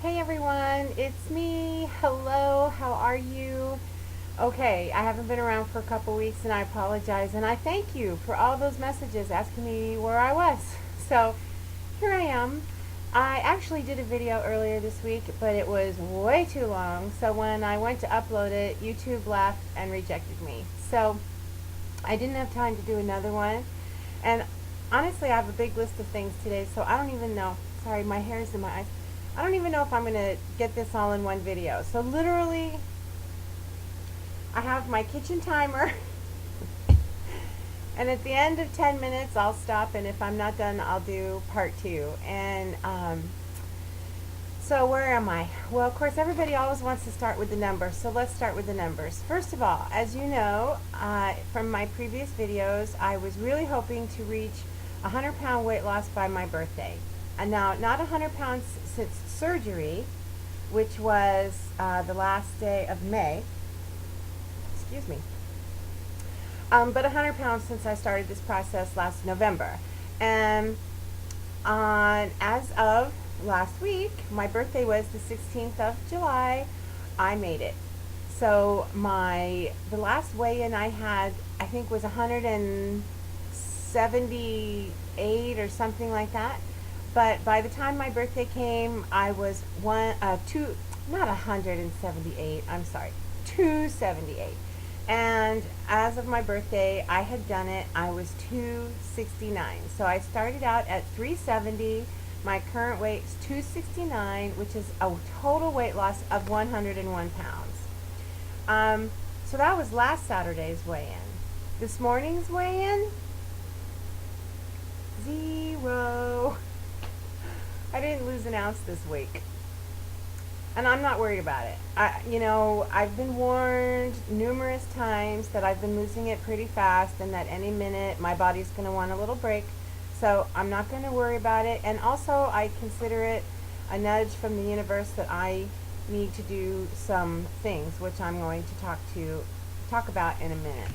Hey everyone, it's me. Hello, how are you? Okay, I haven't been around for a couple weeks and I apologize and I thank you for all those messages asking me where I was. So here I am. I actually did a video earlier this week, but it was way too long. So when I went to upload it, YouTube laughed and rejected me. So I didn't have time to do another one. And honestly, I have a big list of things today, so I don't even know. Sorry, my hair's in my eyes. I don't even know if I'm going to get this all in one video. So literally, I have my kitchen timer. And at the end of 10 minutes, I'll stop. And if I'm not done, I'll do part two. And so where am I? Well, of course, everybody always wants to start with the numbers. So let's start with the numbers. First of all, as you know, from my previous videos, I was really hoping to reach 100-pound weight loss by my birthday. And now, not 100 pounds since surgery, which was the last day of May. Excuse me. But 100 pounds since I started this process last November. And as of last week, my birthday was the 16th of July, I made it. So the last weigh-in I had, I think, was 178 or something like that. But by the time my birthday came, I was not 178, I'm sorry, 278. And as of my birthday, I had done it. I was 269. So I started out at 370. My current weight is 269, which is a total weight loss of 101 pounds. So that was last Saturday's weigh-in. This morning's weigh-in, 0. I didn't lose an ounce this week. And I'm not worried about it. I've been warned numerous times that I've been losing it pretty fast and that any minute my body's going to want a little break. So I'm not going to worry about it. And also I consider it a nudge from the universe that I need to do some things, which I'm going to talk about in a minute.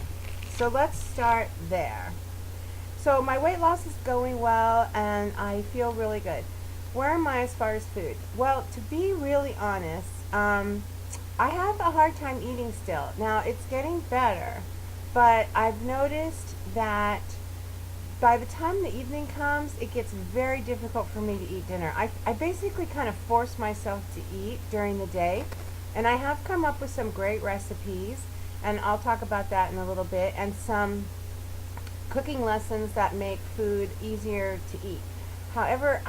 So let's start there. So my weight loss is going well and I feel really good. Where am I as far as food? Well, to be really honest, I have a hard time eating still. Now, it's getting better, but I've noticed that by the time the evening comes, it gets very difficult for me to eat dinner. I basically kind of force myself to eat during the day, and I have come up with some great recipes, and I'll talk about that in a little bit, and some cooking lessons that make food easier to eat. However,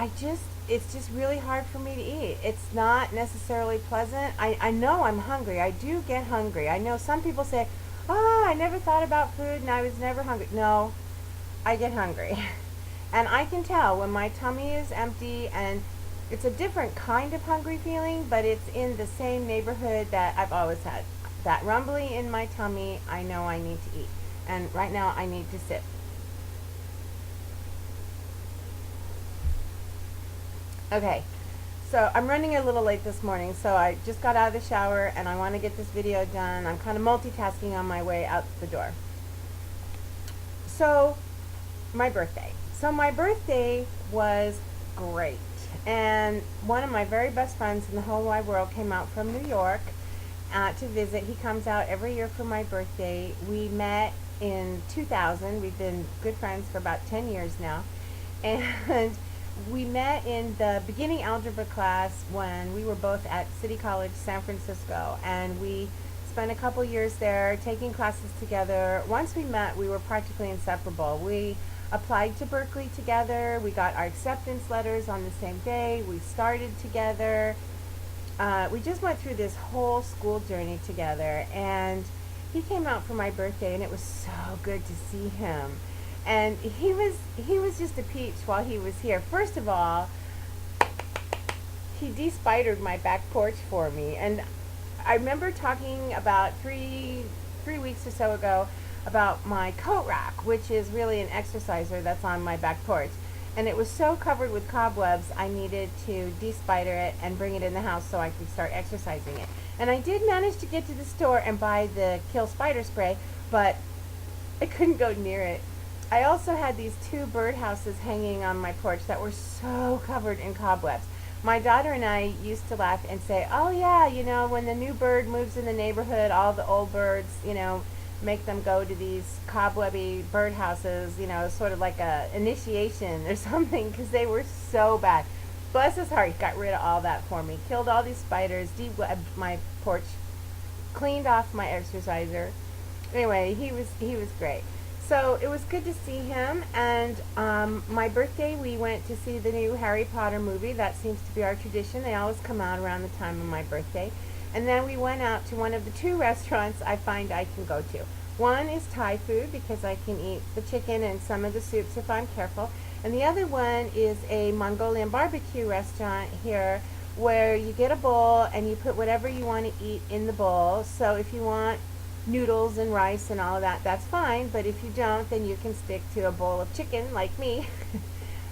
it's just really hard for me to eat. It's not necessarily pleasant. I know I'm hungry. I do get hungry. I know some people say, oh, I never thought about food and I was never hungry. No, I get hungry. And I can tell when my tummy is empty, and it's a different kind of hungry feeling, but it's in the same neighborhood that I've always had. That rumbling in my tummy, I know I need to eat. And right now I need to sip. Okay, so I'm running a little late this morning, so I just got out of the shower and I want to get this video done. I'm kind of multitasking on my way out the door. So, my birthday. So my birthday was great. And one of my very best friends in the whole wide world came out from New York to visit. He comes out every year for my birthday. We met in 2000. We've been good friends for about 10 years now. And we met in the beginning algebra class when we were both at City College, San Francisco, and we spent a couple years there taking classes together. Once we met, we were practically inseparable. We applied to Berkeley together. We got our acceptance letters on the same day. We started together. We just went through this whole school journey together, and he came out for my birthday, and it was so good to see him. And he was just a peach while he was here. First of all, he de-spidered my back porch for me. And I remember talking about three weeks or so ago about my coat rack, which is really an exerciser that's on my back porch. And it was so covered with cobwebs, I needed to de-spider it and bring it in the house so I could start exercising it. And I did manage to get to the store and buy the Kill Spider spray, but I couldn't go near it. I also had these two birdhouses hanging on my porch that were so covered in cobwebs. My daughter and I used to laugh and say, "Oh yeah, when the new bird moves in the neighborhood, all the old birds, make them go to these cobwebby birdhouses, sort of like a initiation or something, because they were so bad." Bless his heart, he got rid of all that for me. Killed all these spiders, dewebbed my porch, cleaned off my exerciser. Anyway, he was great. So it was good to see him. And my birthday, we went to see the new Harry Potter movie. That seems to be our tradition. They always come out around the time of my birthday. And then we went out to one of the two restaurants I find I can go to. One is Thai food because I can eat the chicken and some of the soups if I'm careful. And the other one is a Mongolian barbecue restaurant here where you get a bowl and you put whatever you want to eat in the bowl. So if you want noodles and rice and all of that, that's fine. But if you don't, then you can stick to a bowl of chicken like me,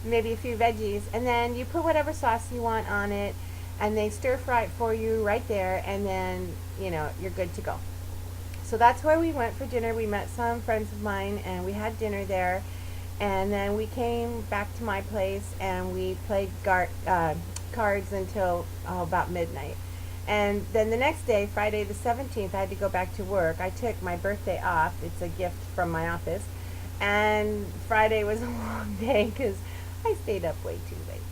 maybe a few veggies, and then you put whatever sauce you want on it, and they stir fry it for you right there, and then you're good to go. So that's where we went for dinner. We met some friends of mine and we had dinner there, and then we came back to my place and we played cards until about midnight. And then the next day, Friday the 17th, I had to go back to work. I took my birthday off. It's a gift from my office. And Friday was a long day because I stayed up way too late.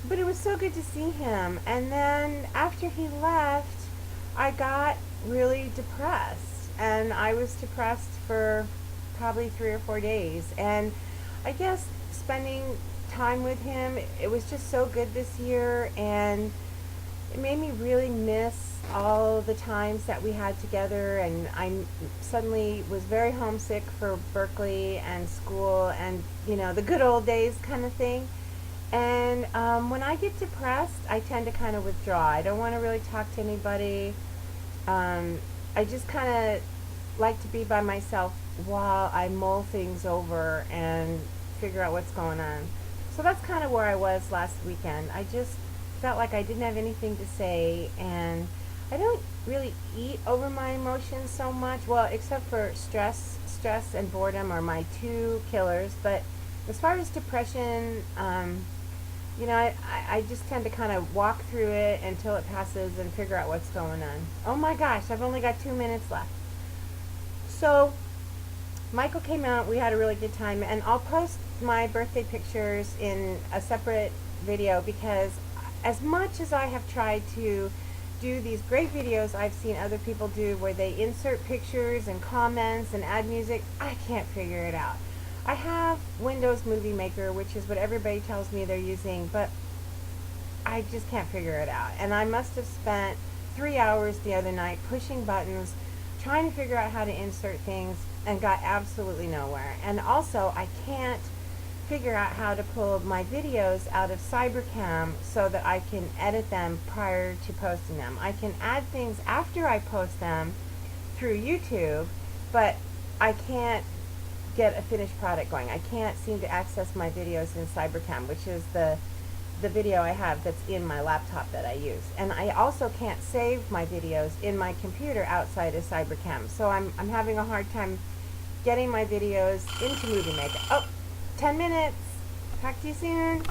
But it was so good to see him. And then after he left, I got really depressed. And I was depressed for probably 3 or 4 days. And I guess spending time with him, it was just so good this year. And it made me really miss all the times that we had together, and I suddenly was very homesick for Berkeley and school and the good old days kind of thing. And when I get depressed, I tend to kind of withdraw. I don't want to really talk to anybody. I just kind of like to be by myself while I mull things over and figure out what's going on. So that's kind of where I was last weekend. I just felt like I didn't have anything to say, and I don't really eat over my emotions so much, well, except for stress and boredom are my two killers. But as far as depression, I just tend to kind of walk through it until it passes and figure out what's going on. Oh my gosh, I've only got 2 minutes left. So Michael came out, we had a really good time, and I'll post my birthday pictures in a separate video because as much as I have tried to do these great videos I've seen other people do where they insert pictures and comments and add music, I can't figure it out. I have Windows Movie Maker, which is what everybody tells me they're using, but I just can't figure it out. And I must have spent 3 hours the other night pushing buttons, trying to figure out how to insert things, and got absolutely nowhere. And also, I can't figure out how to pull my videos out of Cybercam so that I can edit them prior to posting them. I can add things after I post them through YouTube, but I can't get a finished product going. I can't seem to access my videos in Cybercam, which is the video I have that's in my laptop that I use. And I also can't save my videos in my computer outside of Cybercam. So I'm having a hard time getting my videos into Movie Maker. Oh, 10 minutes. Talk to you soon.